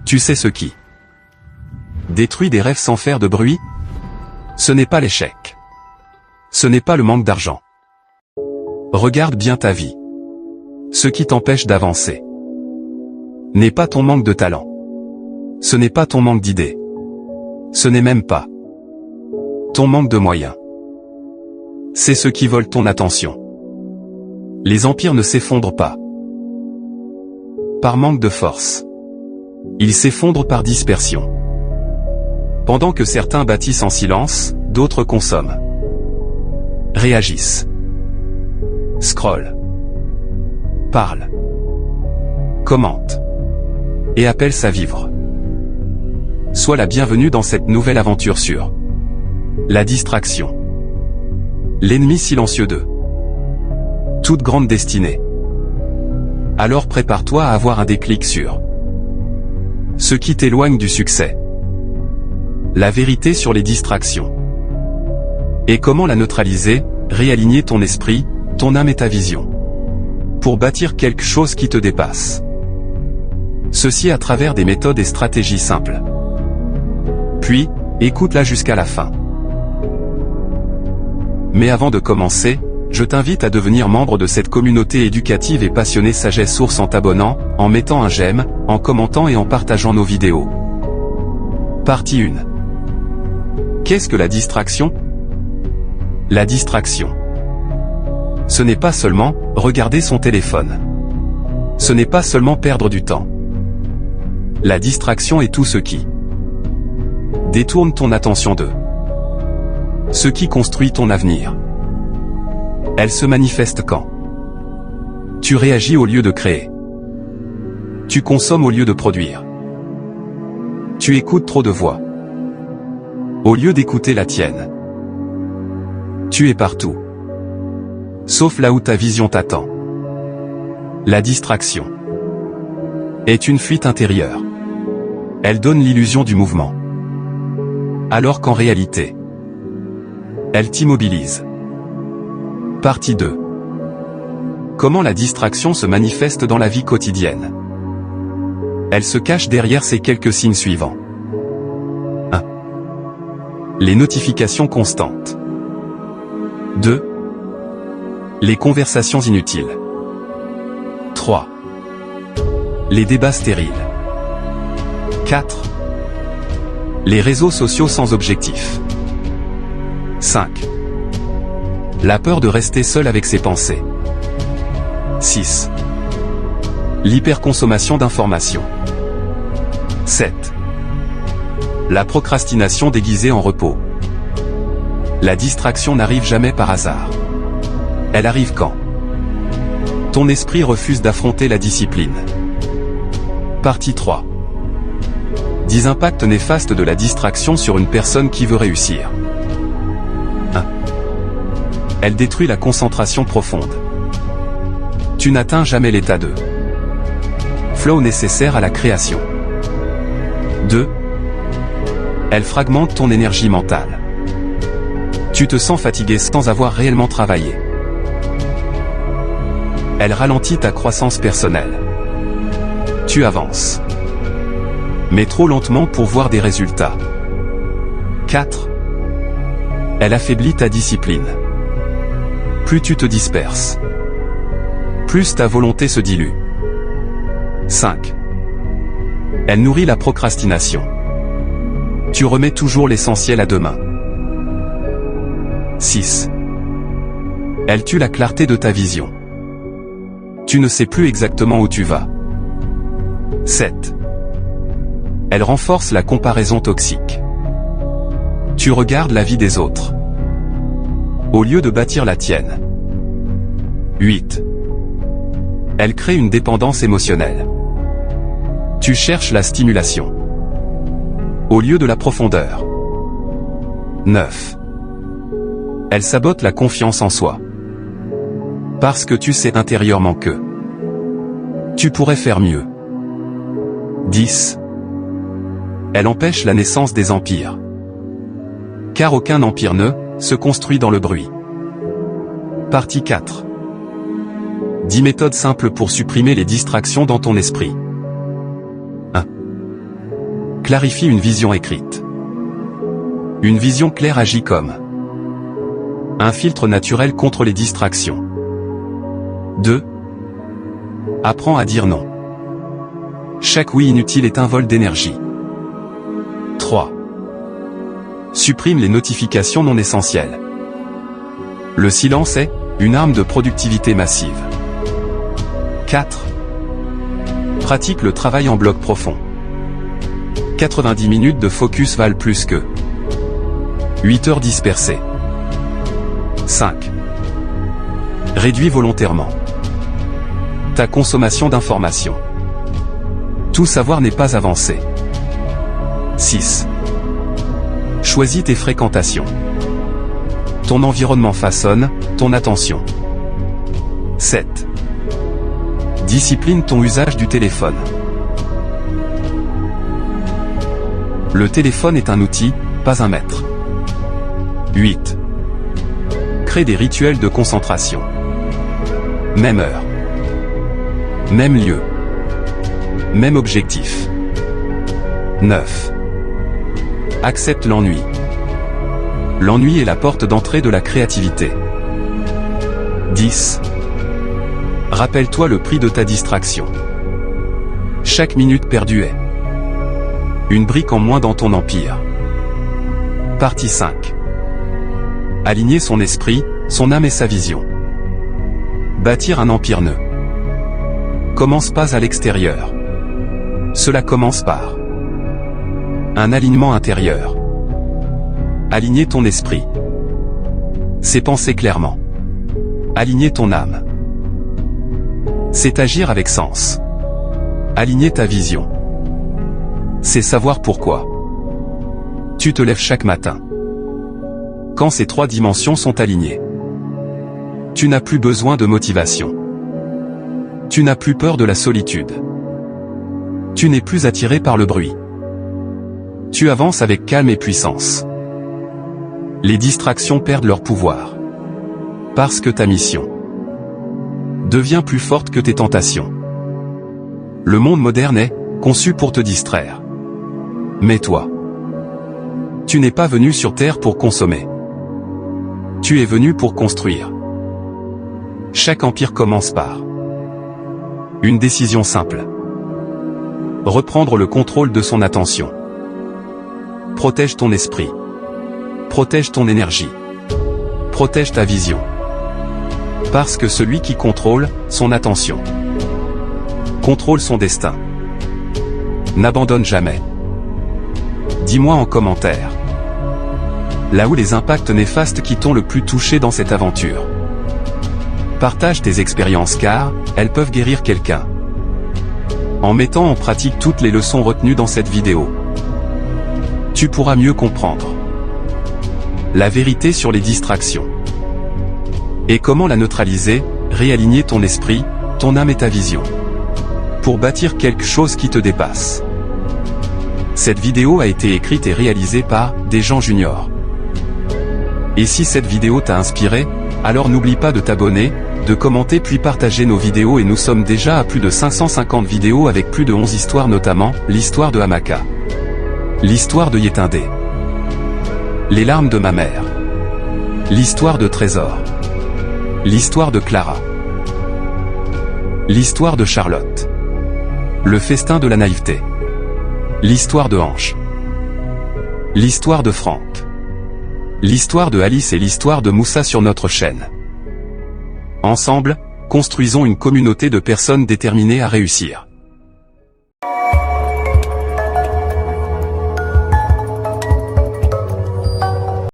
Tu sais ce qui détruit des rêves sans faire de bruit? Ce n'est pas l'échec. Ce n'est pas le manque d'argent. Regarde bien ta vie. Ce qui t'empêche d'avancer n'est pas ton manque de talent. Ce n'est pas ton manque d'idées. Ce n'est même pas ton manque de moyens. C'est ce qui vole ton attention. Les empires ne s'effondrent pas par manque de force. Ils s'effondrent par dispersion. Pendant que certains bâtissent en silence, d'autres consomment, réagissent, scrollent, parlent, commentent et appellent à vivre. Sois la bienvenue dans cette nouvelle aventure sur la distraction. L'ennemi silencieux de toute grande destinée. Alors prépare-toi à avoir un déclic sur ce qui t'éloigne du succès. La vérité sur les distractions. Et comment la neutraliser, réaligner ton esprit, ton âme et ta vision. Pour bâtir quelque chose qui te dépasse. Ceci à travers des méthodes et stratégies simples. Puis, écoute-la jusqu'à la fin. Mais avant de commencer, je t'invite à devenir membre de cette communauté éducative et passionnée Sagesse Source en t'abonnant, en mettant un j'aime, en commentant et en partageant nos vidéos. Partie 1. Qu'est-ce que la distraction? La distraction. Ce n'est pas seulement regarder son téléphone. Ce n'est pas seulement perdre du temps. La distraction est tout ce qui détourne ton attention de ce qui construit ton avenir. Elle se manifeste quand tu réagis au lieu de créer. Tu consommes au lieu de produire. Tu écoutes trop de voix au lieu d'écouter la tienne. Tu es partout, sauf là où ta vision t'attend. La distraction est une fuite intérieure. Elle donne l'illusion du mouvement, alors qu'en réalité, elle t'immobilise. Partie 2. Comment la distraction se manifeste dans la vie quotidienne? Elle se cache derrière ces quelques signes suivants. 1. Les notifications constantes. 2. Les conversations inutiles. 3. Les débats stériles. 4. Les réseaux sociaux sans objectif. 5. La peur de rester seul avec ses pensées. 6. L'hyperconsommation d'informations. 7. La procrastination déguisée en repos. La distraction n'arrive jamais par hasard. Elle arrive quand ton esprit refuse d'affronter la discipline. Partie 3. 10 impacts néfastes de la distraction sur une personne qui veut réussir. 1. Elle détruit la concentration profonde. Tu n'atteins jamais l'état de flow nécessaire à la création. 2. Elle fragmente ton énergie mentale. Tu te sens fatigué sans avoir réellement travaillé. Elle ralentit ta croissance personnelle. Tu avances, mais trop lentement pour voir des résultats. 4. Elle affaiblit ta discipline. Plus tu te disperses, plus ta volonté se dilue. 5. Elle nourrit la procrastination. Tu remets toujours l'essentiel à demain. 6. Elle tue la clarté de ta vision. Tu ne sais plus exactement où tu vas. 7. Elle renforce la comparaison toxique. Tu regardes la vie des autres au lieu de bâtir la tienne. 8. Elle crée une dépendance émotionnelle. Tu cherches la stimulation au lieu de la profondeur. 9. Elle sabote la confiance en soi. Parce que tu sais intérieurement que tu pourrais faire mieux. 10. Elle empêche la naissance des empires. Car aucun empire ne se construit dans le bruit. Partie 4. 10 méthodes simples pour supprimer les distractions dans ton esprit. 1. Clarifie une vision écrite. Une vision claire agit comme un filtre naturel contre les distractions. 2. Apprends à dire non. Chaque oui inutile est un vol d'énergie. 3. Supprime les notifications non essentielles. Le silence est une arme de productivité massive. 4. Pratique le travail en bloc profond. 90 minutes de focus valent plus que 8 heures dispersées. 5. Réduis volontairement ta consommation d'informations. Tout savoir n'est pas avancé. 6. Choisis tes fréquentations. Ton environnement façonne ton attention. 7. Discipline ton usage du téléphone. Le téléphone est un outil, pas un maître. 8. Crée des rituels de concentration. Même heure. Même lieu. Même objectif. 9. Accepte l'ennui. L'ennui est la porte d'entrée de la créativité. 10. Rappelle-toi le prix de ta distraction. Chaque minute perdue est une brique en moins dans ton empire. Partie 5. Aligner son esprit, son âme et sa vision. Bâtir un empire ne commence pas à l'extérieur. Cela commence par un alignement intérieur. Aligner ton esprit. C'est penser clairement. Aligner ton âme. C'est agir avec sens. Aligner ta vision. C'est savoir pourquoi tu te lèves chaque matin. Quand ces 3 dimensions sont alignées, tu n'as plus besoin de motivation. Tu n'as plus peur de la solitude. Tu n'es plus attiré par le bruit. Tu avances avec calme et puissance. Les distractions perdent leur pouvoir. Parce que ta mission devient plus forte que tes tentations. Le monde moderne est conçu pour te distraire. Mais toi, tu n'es pas venu sur Terre pour consommer. Tu es venu pour construire. Chaque empire commence par une décision simple. Reprendre le contrôle de son attention. Protège ton esprit. Protège ton énergie. Protège ta vision. Parce que celui qui contrôle son attention contrôle son destin. N'abandonne jamais. Dis-moi en commentaire là où les impacts néfastes qui t'ont le plus touché dans cette aventure. Partage tes expériences car elles peuvent guérir quelqu'un. En mettant en pratique toutes les leçons retenues dans cette vidéo, tu pourras mieux comprendre la vérité sur les distractions. Et comment la neutraliser, réaligner ton esprit, ton âme et ta vision. Pour bâtir quelque chose qui te dépasse. Cette vidéo a été écrite et réalisée par Desjans Junior. Et si cette vidéo t'a inspiré, alors n'oublie pas de t'abonner, de commenter puis partager nos vidéos et nous sommes déjà à plus de 550 vidéos avec plus de 11 histoires notamment, l'histoire de Hamaka. L'histoire de Yétindé. Les larmes de ma mère. L'histoire de Trésor. L'histoire de Clara. L'histoire de Charlotte. Le festin de la naïveté. L'histoire de Hanche. L'histoire de Franck. L'histoire de Alice et l'histoire de Moussa sur notre chaîne. Ensemble, construisons une communauté de personnes déterminées à réussir.